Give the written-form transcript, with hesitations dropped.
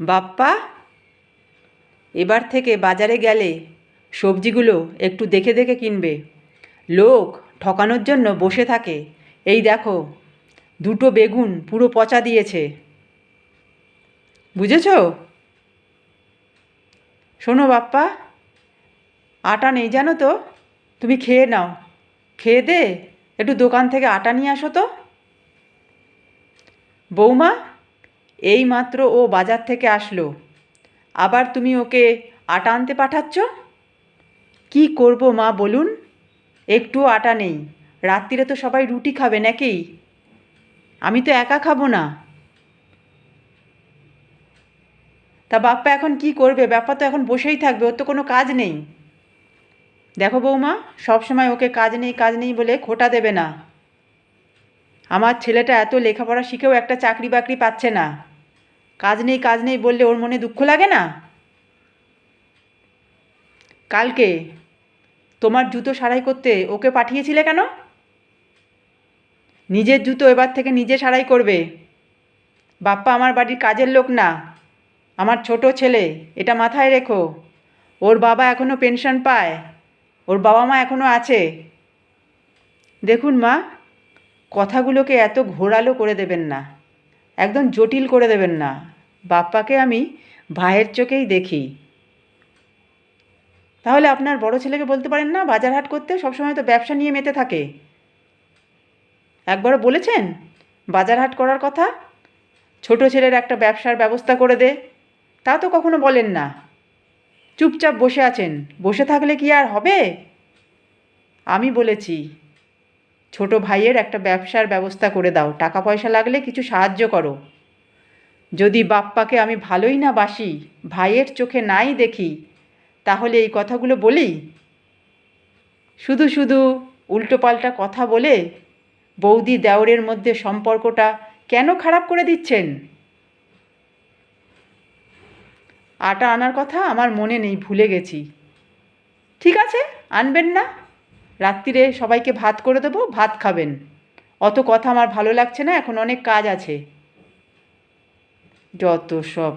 বাপ্পা, এবার থেকে বাজারে গেলে সবজিগুলো একটু দেখে দেখে কিনবে। লোক ঠকানোর জন্য বসে থাকে। এই দেখো, দুটো বেগুন পুরো পচা দিয়েছে, বুঝেছ? শোনো বাপ্পা, আটা নেই জানো তো, তুমি খেয়ে নাও। খেয়ে দে একটু দোকান থেকে আটা নিয়ে আসো তো। বৌমা, এই মাত্র ও বাজার থেকে আসলো, আবার তুমি ওকে আটা আনতে পাঠাচ্ছ? কি করব মা বলুন, একটুও আটা নেই। রাত্রিরে তো সবাই রুটি খাবে নাকি? আমি তো একা খাবো না। তা বাপ্পা এখন কি করবে? বাপ্পা তো এখন বসেই থাকবে, ওর তো কোনো কাজ নেই। দেখো বৌমা, সবসময় ওকে কাজ নেই বলে খোঁটা দেবে না। আমার ছেলেটা এত লেখাপড়া শিখেও একটা চাকরি বাকরি পাচ্ছে না। কাজ নেই বললে ওর মনে দুঃখ লাগে না? কালকে তোমার জুতো সারাই করতে ওকে পাঠিয়েছিলে কেন? নিজের জুতো এবার থেকে নিজে সারাই করবে। বাপ্পা আমার বাড়ির কাজের লোক না, আমার ছোট ছেলে, এটা মাথায় রেখো। ওর বাবা এখনও পেনশন পায়, ওর বাবা মা এখনও আছে। দেখুন মা, কথাগুলোকে এত ঘোরালো করে দেবেন না, একদম জটিল করে দেবেন না। বাপ্পাকে আমি ভাইয়ের চোখেই দেখি। তাহলে আপনার বড় ছেলেকে বলতে পারেন না বাজার হাট করতে? সবসময় তো ব্যবসা নিয়ে মেতে থাকে। একবারও বলেছেন বাজার হাট করার কথা? ছোট ছেলের একটা ব্যবসার ব্যবস্থা করে দে, তা তো কখনো বলেন না। চুপচাপ বসে আছেন। বসে থাকলে কি আর হবে? আমি বলেছি ছোট ভাইয়ের একটা ব্যবসার ব্যবস্থা করে দাও, টাকা পয়সা লাগলে কিছু সাহায্য করো। যদি বাপ্পাকে আমি ভালোই না বাসি, ভাইয়ের চোখে নাই দেখি, তাহলে এই কথাগুলো বলি? শুধু শুধু উল্টোপাল্টা কথা বলে বৌদি দেওরের মধ্যে সম্পর্কটা কেন খারাপ করে দিচ্ছেন? আটা আনার কথা আমার মনে নেই, ভুলে গেছি। ঠিক আছে, আনবেন না। রাত্রিরে সবাইকে ভাত করে দেবো, ভাত খাবেন। অত কথা আমার ভালো লাগছে না, এখন অনেক কাজ আছে। যত সব।